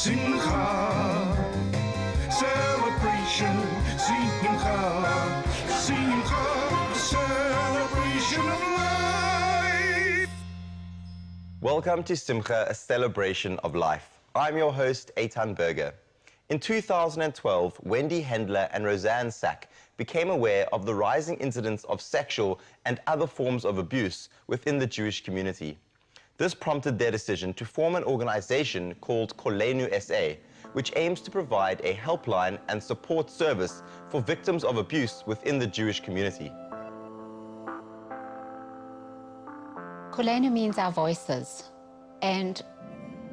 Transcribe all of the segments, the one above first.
Simcha, celebration, Simcha, Simcha, celebration of life. Welcome to Simcha, a celebration of life. I'm your host, Eitan Berger. In 2012, Wendy, Hendler and Rozanna became aware of the rising incidence of sexual and other forms of abuse within the Jewish community. This prompted their decision to form an organization called Kolenu SA, which aims to provide a helpline and support service for victims of abuse within the Jewish community. Koleinu means our voices, and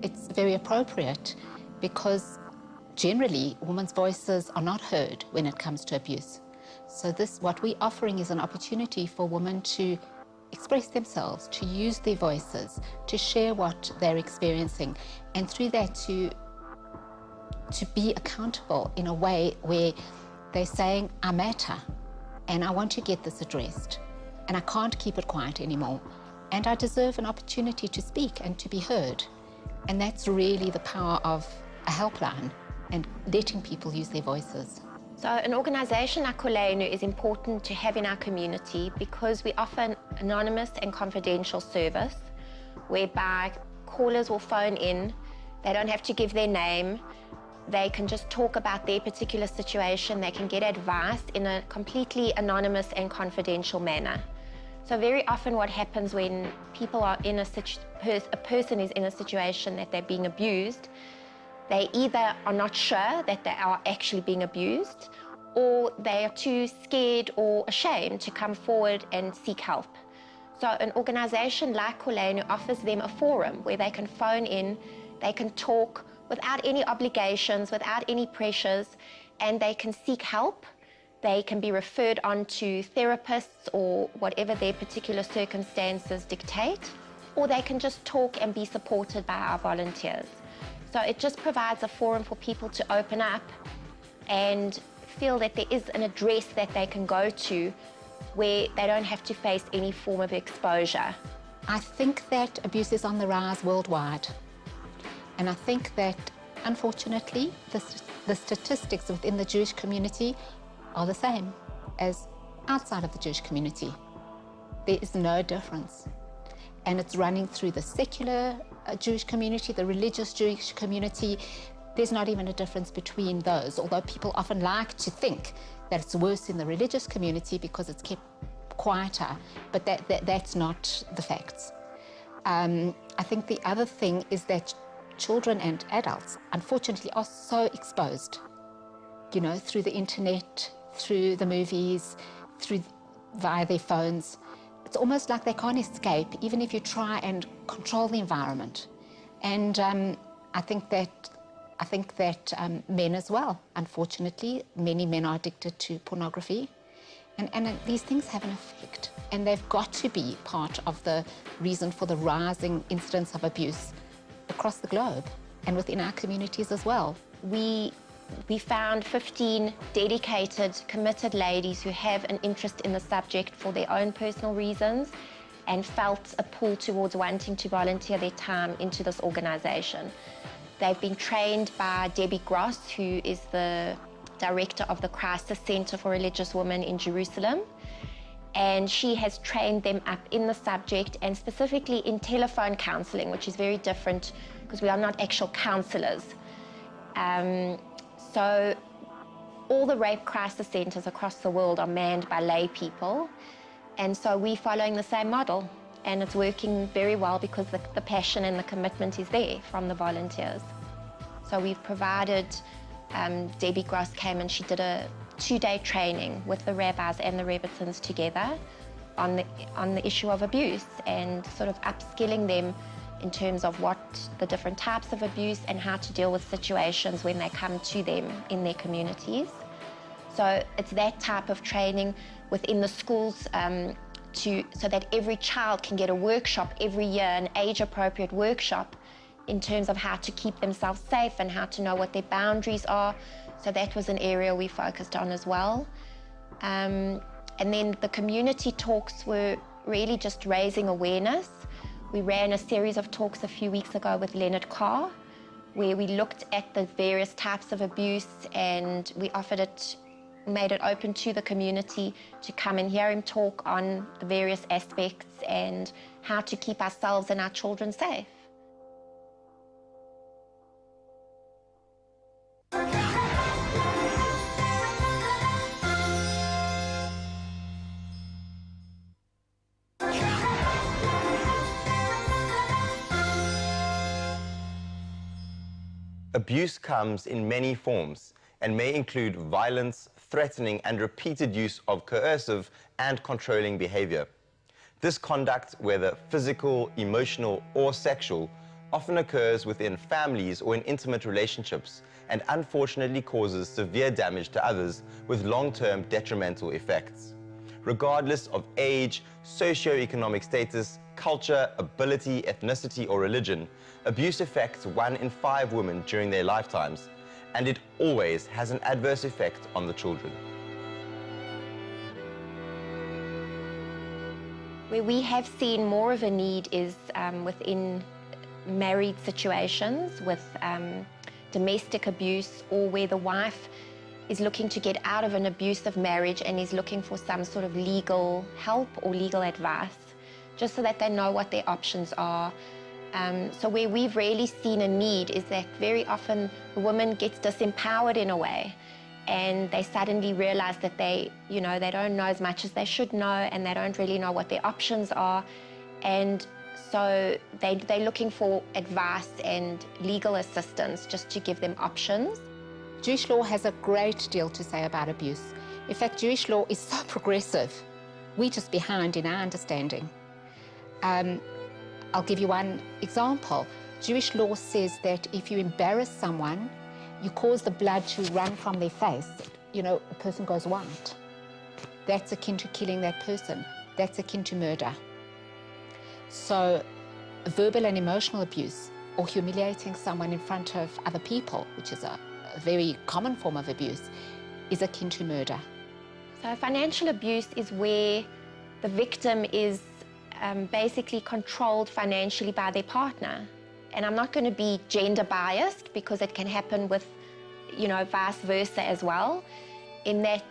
it's very appropriate because generally women's voices are not heard when it comes to abuse. So what we're offering is an opportunity for women to express themselves, to use their voices, to share what they're experiencing, and through that to be accountable in a way where they're saying, I matter, and I want to get this addressed, and I can't keep it quiet anymore, and I deserve an opportunity to speak and to be heard. And that's really the power of a helpline and letting people use their voices. So an organisation like Koleinu is important to have in our community because we offer an anonymous and confidential service whereby callers will phone in, they don't have to give their name, they can just talk about their particular situation, they can get advice in a completely anonymous and confidential manner. So very often what happens when people are in a person is in a situation that they're being abused, they either are not sure that they are actually being abused, or they are too scared or ashamed to come forward and seek help. So an organisation like Koleinu offers them a forum where they can phone in, they can talk without any obligations, without any pressures, and they can seek help. They can be referred on to therapists or whatever their particular circumstances dictate, or they can just talk and be supported by our volunteers. So it just provides a forum for people to open up and feel that there is an address that they can go to where they don't have to face any form of exposure. I think that abuse is on the rise worldwide. And I think that, unfortunately, the statistics within the Jewish community are the same as outside of the Jewish community. There is no difference. And it's running through the secular Jewish community, the religious Jewish community. There's not even a difference between those, although people often like to think that it's worse in the religious community because it's kept quieter, but that's not the facts. I think the other thing is that children and adults, unfortunately, are so exposed, you know, through the internet, through the movies, via their phones. It's almost like they can't escape, even if you try and control the environment. And I think that men as well, unfortunately, many men are addicted to pornography. And these things have an effect. And they've got to be part of the reason for the rising incidence of abuse across the globe and within our communities as well. We found 15 dedicated, committed ladies who have an interest in the subject for their own personal reasons and felt a pull towards wanting to volunteer their time into this organisation. They've been trained by Debbie Gross, who is the director of the Crisis Centre for Religious Women in Jerusalem, and she has trained them up in the subject and specifically in telephone counselling, which is very different because we are not actual counsellors. So all the rape crisis centres across the world are manned by lay people, and so we're following the same model, and it's working very well because the passion and the commitment is there from the volunteers. So we've provided, Debbie Gross came and she did a 2-day training with the rabbis and the Rebbitzins together on the issue of abuse and sort of upskilling them in terms of what the different types of abuse and how to deal with situations when they come to them in their communities. So it's that type of training within the schools so that every child can get a workshop every year, an age-appropriate workshop in terms of how to keep themselves safe and how to know what their boundaries are. So that was an area we focused on as well. And then the community talks were really just raising awareness. We ran a series of talks a few weeks ago with Leonard Carr, where we looked at the various types of abuse and we made it open to the community to come and hear him talk on the various aspects and how to keep ourselves and our children safe. Abuse comes in many forms and may include violence, threatening, and repeated use of coercive and controlling behavior. This conduct, whether physical, emotional, or sexual, often occurs within families or in intimate relationships and unfortunately causes severe damage to others with long-term detrimental effects. Regardless of age, socio-economic status, culture, ability, ethnicity, or religion, abuse affects 1 in 5 women during their lifetimes, and it always has an adverse effect on the children. Where we have seen more of a need is within married situations with domestic abuse, or where the wife is looking to get out of an abusive marriage and is looking for some sort of legal help or legal advice, just so that they know what their options are. So where we've really seen a need is that very often the woman gets disempowered in a way, and they suddenly realize that they don't know as much as they should know, and they don't really know what their options are. And so they're looking for advice and legal assistance just to give them options. Jewish law has a great deal to say about abuse. In fact, Jewish law is so progressive. We're just behind in our understanding. I'll give you one example. Jewish law says that if you embarrass someone, you cause the blood to run from their face, a person goes white. That's akin to killing that person. That's akin to murder. So verbal and emotional abuse, or humiliating someone in front of other people, which is a very common form of abuse, is akin to murder. So financial abuse is where the victim is basically controlled financially by their partner. And I'm not going to be gender biased, because it can happen with, vice versa as well, in that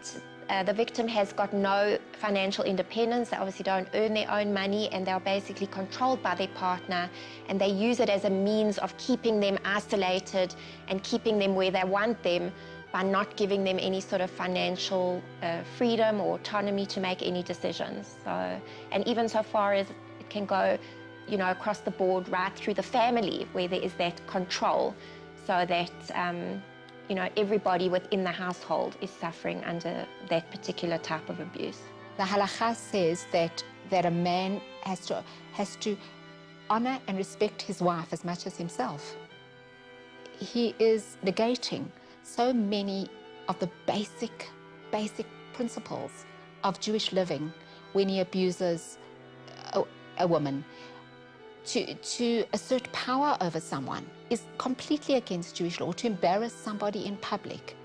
the victim has got no financial independence. They obviously don't earn their own money, and they're basically controlled by their partner, and they use it as a means of keeping them isolated and keeping them where they want them by not giving them any sort of financial freedom or autonomy to make any decisions. So, and even so far as it can go, across the board, right through the family, where there is that control, so that everybody within the household is suffering under that particular type of abuse. The halakha says that a man has to honor and respect his wife as much as himself. He is negating so many of the basic principles of Jewish living when he abuses a woman. To assert power over someone is completely against Jewish law. To embarrass somebody in public.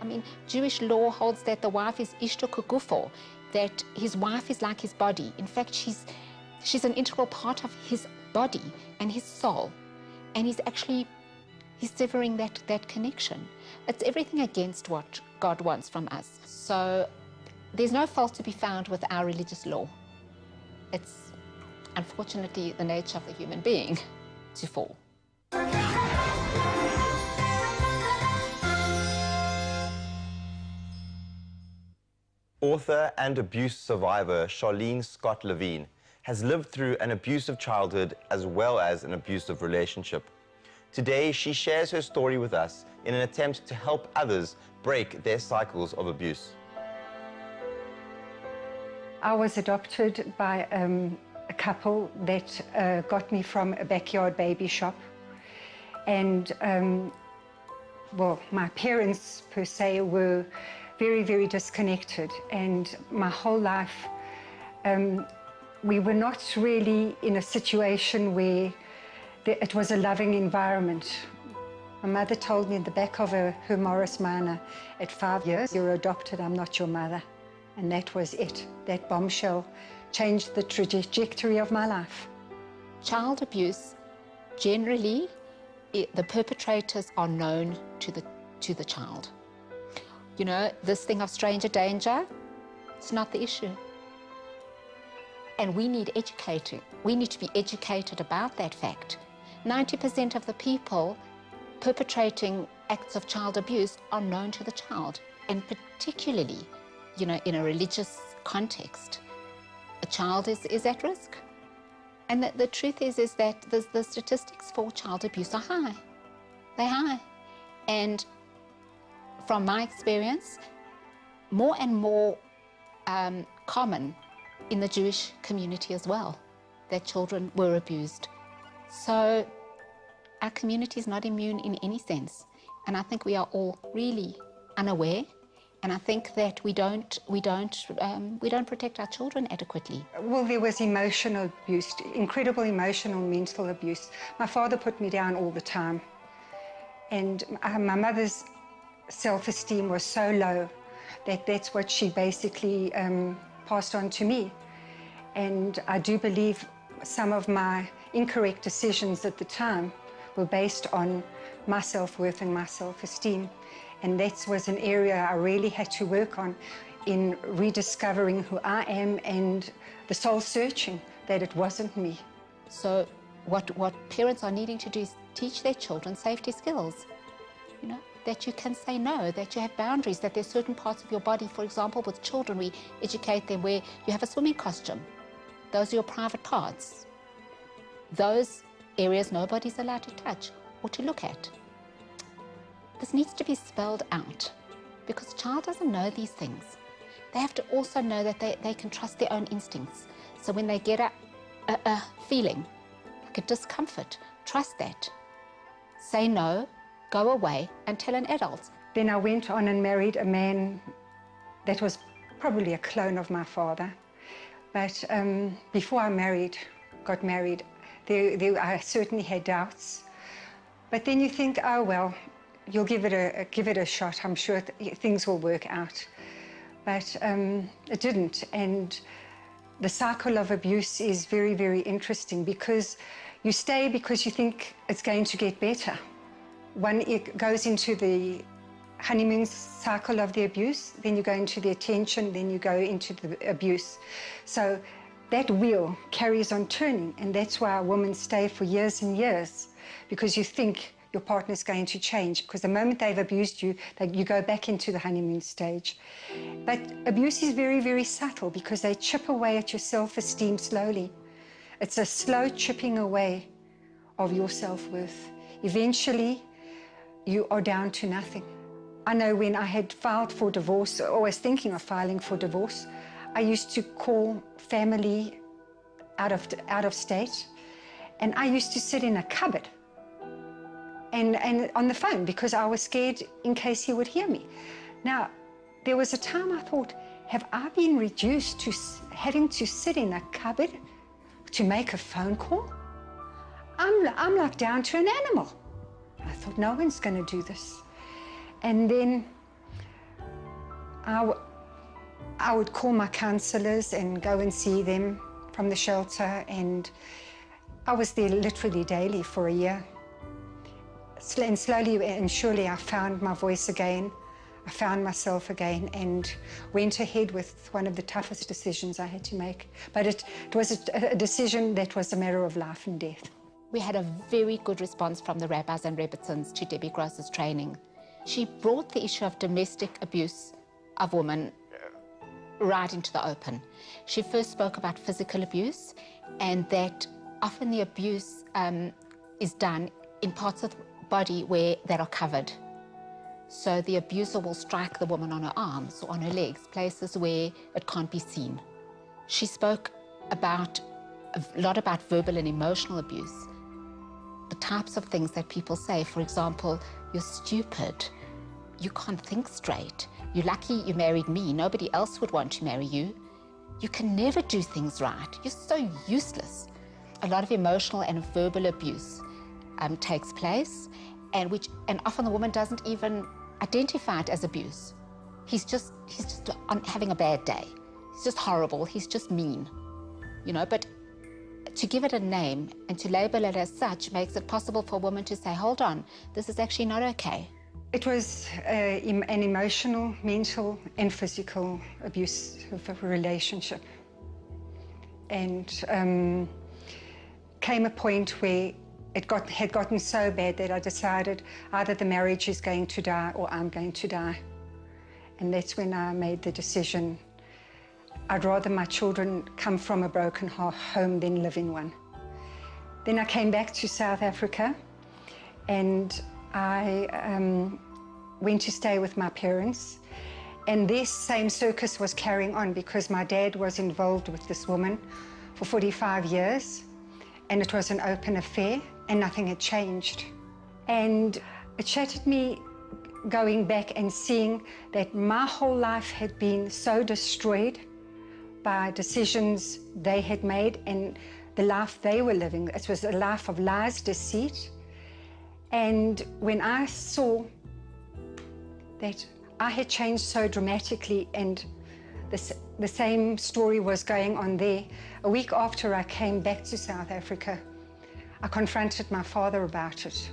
I mean, Jewish law holds that the wife is ishto kugufo, that his wife is like his body. In fact, she's an integral part of his body and his soul. And he's severing that connection. It's everything against what God wants from us. So there's no fault to be found with our religious law. It's unfortunately the nature of the human being to fall. Author and abuse survivor Sharlene Scott Levin has lived through an abusive childhood as well as an abusive relationship. Today, she shares her story with us in an attempt to help others break their cycles of abuse. I was adopted by a couple that got me from a backyard baby shop. And, well, my parents, per se, were very, very disconnected. And my whole life, we were not really in a situation where it was a loving environment. My mother told me in the back of her Morris Minor, at 5 years, "You're adopted, I'm not your mother." And that was it. That bombshell changed the trajectory of my life. Child abuse generally the perpetrators are known to the child. You know, this thing of stranger danger, it's not the issue. And we need educating. We need to be educated about that fact. 90% of the people perpetrating acts of child abuse are known to the child, and particularly, you know, in a religious context, a child is at risk. And the truth is that the statistics for child abuse are high. They're high. And from my experience, more and more common in the Jewish community as well, that children were abused. So our community is not immune in any sense. And I think we are all really unaware. And I think that we don't protect our children adequately. Well, there was emotional abuse, incredible emotional, mental abuse. My father put me down all the time. And my mother's self-esteem was so low that that's what she basically passed on to me. And I do believe some of my incorrect decisions at the time were based on my self-worth and my self-esteem. And that was an area I really had to work on in rediscovering who I am and the soul searching that it wasn't me. So what parents are needing to do is teach their children safety skills. You know, that you can say no, that you have boundaries, that there's certain parts of your body, for example, with children, we educate them where you have a swimming costume. Those are your private parts. Those areas nobody's allowed to touch or to look at. This needs to be spelled out because the child doesn't know these things. They have to also know that they can trust their own instincts. So when they get a feeling, like a discomfort, trust that. Say no, go away and tell an adult. Then I went on and married a man that was probably a clone of my father. But before I got married, I certainly had doubts. But then you think, oh well, you'll give it a shot. I'm sure things will work out. But it didn't. And the cycle of abuse is very, very interesting because you stay because you think it's going to get better. When it goes into the honeymoon cycle of the abuse, then you go into the attention, then you go into the abuse. So that wheel carries on turning, and that's why women stay for years and years, because you think your partner's going to change, because the moment they've abused you, you go back into the honeymoon stage. But abuse is very, very subtle because they chip away at your self-esteem slowly. It's a slow chipping away of your self-worth. Eventually, you are down to nothing. I know when I had filed for divorce, or was thinking of filing for divorce, I used to call family out of state, and I used to sit in a cupboard and on the phone because I was scared in case he would hear me. Now, there was a time I thought, have I been reduced to having to sit in a cupboard to make a phone call? I'm like down to an animal. I thought, no one's going to do this. And then I would call my counsellors and go and see them from the shelter, and I was there literally daily for a year. And slowly and surely I found my voice again, I found myself again, and went ahead with one of the toughest decisions I had to make. But it was a decision that was a matter of life and death. We had a very good response from the rabbis and rebbitzins to Debbie Gross's training. She brought the issue of domestic abuse of women right into the open. She first spoke about physical abuse, and that often the abuse is done in parts of the body that are covered. So the abuser will strike the woman on her arms or on her legs, places where it can't be seen. She spoke a lot about verbal and emotional abuse. The types of things that people say, for example, you're stupid, you can't think straight, you're lucky you married me, nobody else would want to marry you, you can never do things right, you're so useless. A lot of emotional and verbal abuse takes place, and often the woman doesn't even identify it as abuse. He's just having a bad day, he's just horrible, he's just mean, you know. But to give it a name and to label it as such makes it possible for a woman to say, hold on, this is actually not okay. It was an emotional, mental and physical abuse of a relationship. And came a point where it had gotten so bad that I decided either the marriage is going to die or I'm going to die. And that's when I made the decision, I'd rather my children come from a broken home than live in one. Then I came back to South Africa and I went to stay with my parents. And this same circus was carrying on because my dad was involved with this woman for 45 years. And it was an open affair and nothing had changed. And it shattered me going back and seeing that my whole life had been so destroyed by decisions they had made and the life they were living. It was a life of lies, deceit. And when I saw that I had changed so dramatically and the same story was going on there, a week after I came back to South Africa, I confronted my father about it.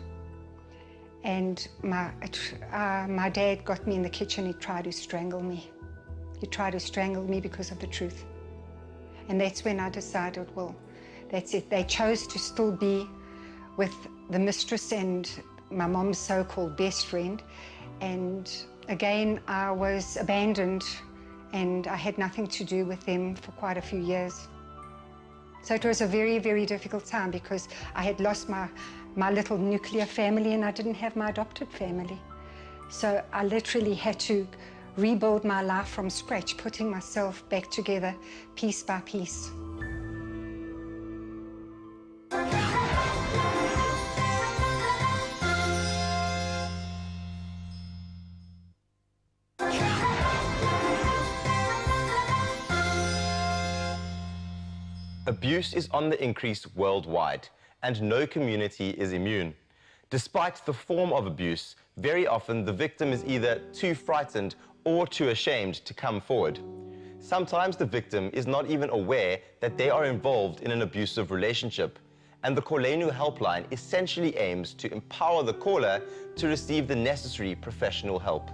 And my dad got me in the kitchen. He tried to strangle me. He tried to strangle me because of the truth. And that's when I decided, well, that's it. They chose to still be with the mistress and my mom's so-called best friend. And again, I was abandoned and I had nothing to do with them for quite a few years. So it was a very, very difficult time because I had lost my little nuclear family and I didn't have my adopted family. So I literally had to rebuild my life from scratch, putting myself back together piece by piece. Abuse is on the increase worldwide, and no community is immune. Despite the form of abuse, very often the victim is either too frightened or too ashamed to come forward. Sometimes the victim is not even aware that they are involved in an abusive relationship, and the Koleinu helpline essentially aims to empower the caller to receive the necessary professional help.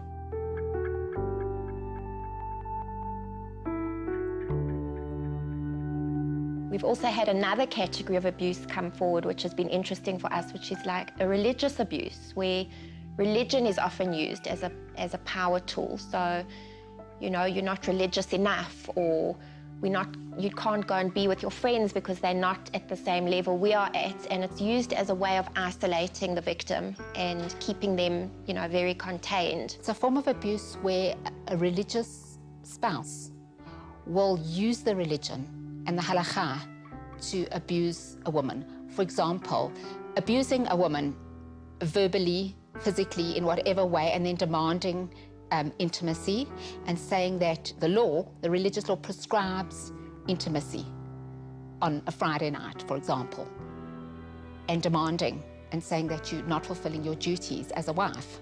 We've also had another category of abuse come forward, which has been interesting for us, which is like a religious abuse, where religion is often used as a power tool. So, you know, you're not religious enough, or you can't go and be with your friends because they're not at the same level we are at, and it's used as a way of isolating the victim and keeping them, you know, very contained. It's a form of abuse where a religious spouse will use the religion and the halakha to abuse a woman. For example, abusing a woman verbally, physically, in whatever way, and then demanding intimacy and saying that the law, the religious law, prescribes intimacy on a Friday night, for example, and demanding and saying that you're not fulfilling your duties as a wife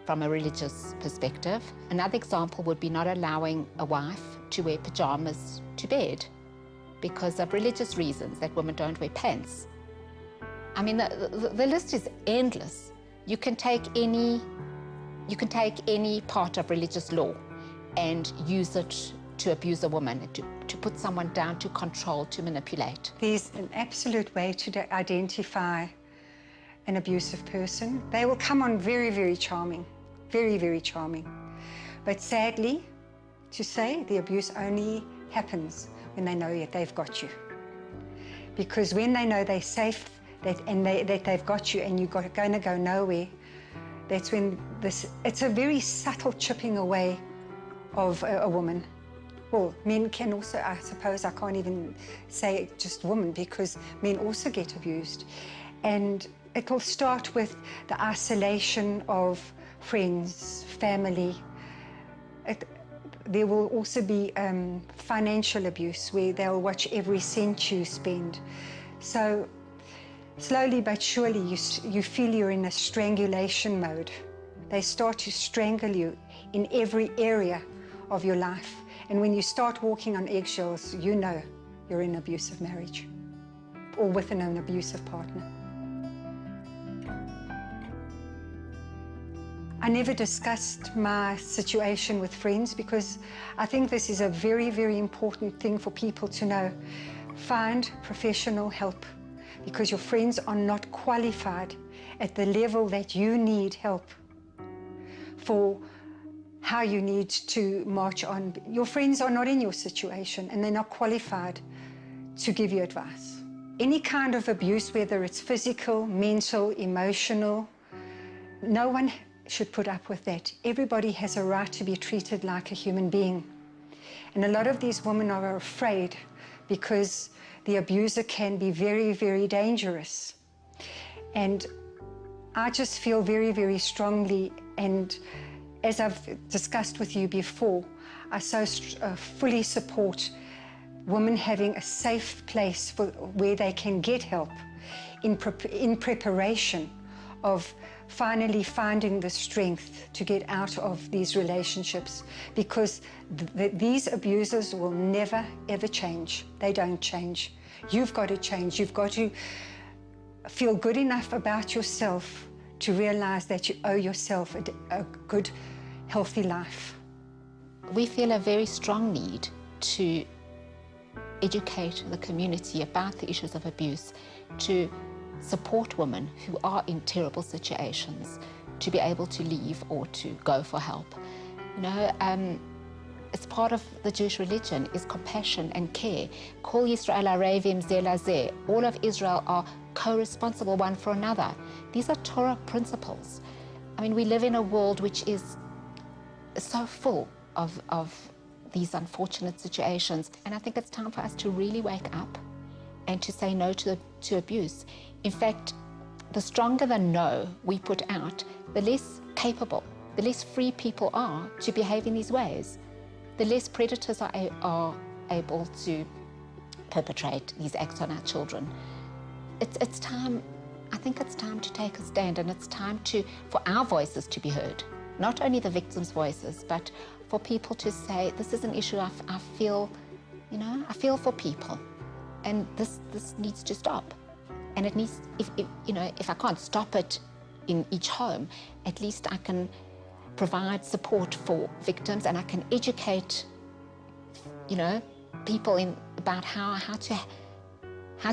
from a religious perspective. Another example would be not allowing a wife to wear pajamas to bed because of religious reasons, that women don't wear pants. I mean, the list is endless. You can take any part of religious law and use it to abuse a woman, to put someone down, to control, to manipulate. There's an absolute way to identify an abusive person. They will come on very, very charming, very, very charming. But sadly, to say, the abuse only happens when they know that they've got you. Because when they know they're safe that they've got you and you're going to go nowhere, that's when it's a very subtle chipping away of a woman. Well, men can also, I suppose, I can't even say just women, because men also get abused. And it will start with the isolation of friends, family. There will also be financial abuse, where they'll watch every cent you spend. So slowly but surely you feel you're in a strangulation mode. They start to strangle you in every area of your life. And when you start walking on eggshells, you know you're in an abusive marriage. or with an abusive partner. I never discussed my situation with friends because I think this is a very, very important thing for people to know. Find professional help because your friends are not qualified at the level that you need help for how you need to march on. Your friends are not in your situation and they're not qualified to give you advice. Any kind of abuse, whether it's physical, mental, emotional, no one should put up with that. Everybody has a right to be treated like a human being. And a lot of these women are afraid because the abuser can be very, very dangerous. And I just feel very, very strongly, and as I've discussed with you before, I so fully support women having a safe place where they can get help in preparation of finally finding the strength to get out of these relationships, because these abusers will never, ever change. They don't change. You've got to change. You've got to feel good enough about yourself to realize that you owe yourself a good, healthy life. We feel a very strong need to educate the community about the issues of abuse, to support women who are in terrible situations to be able to leave or to go for help. You know, it's part of the Jewish religion is compassion and care. Kol Yisrael arevim ze lazeh. All of Israel are co-responsible one for another. These are Torah principles. I mean, we live in a world which is so full of these unfortunate situations, and I think it's time for us to really wake up and to say no to abuse. In fact, the stronger the no we put out, the less capable, the less free people are to behave in these ways. The less predators are able to perpetrate these acts on our children. It's time, I think it's time to take a stand, and it's time for our voices to be heard. Not only the victims' voices, but for people to say, this is an issue I feel, you know, I feel for people. And this needs to stop. And it needs, if I can't stop it in each home, at least I can provide support for victims, and I can educate, you know, people about how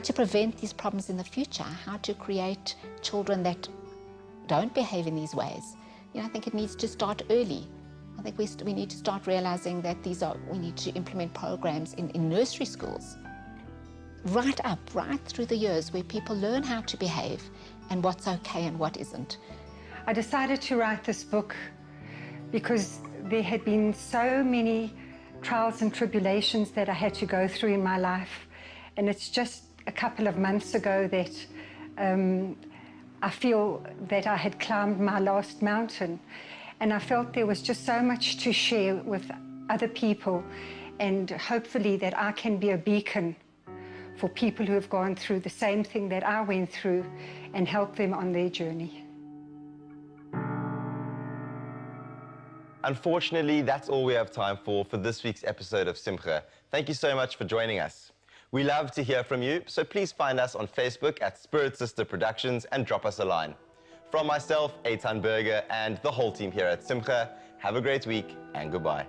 to prevent these problems in the future, how to create children that don't behave in these ways. You know, I think it needs to start early. I think we need to start realizing that we need to implement programs in nursery schools, right through the years, where people learn how to behave and what's okay and what isn't. I decided to write this book because there had been so many trials and tribulations that I had to go through in my life. And it's just a couple of months ago that I feel that I had climbed my last mountain. And I felt there was just so much to share with other people, and hopefully that I can be a beacon for people who have gone through the same thing that I went through and help them on their journey. Unfortunately, that's all we have time for this week's episode of Simcha. Thank you so much for joining us. We love to hear from you, so please find us on Facebook at Spirit Sister Productions and drop us a line. From myself, Eitan Berger, and the whole team here at Simcha, have a great week and goodbye.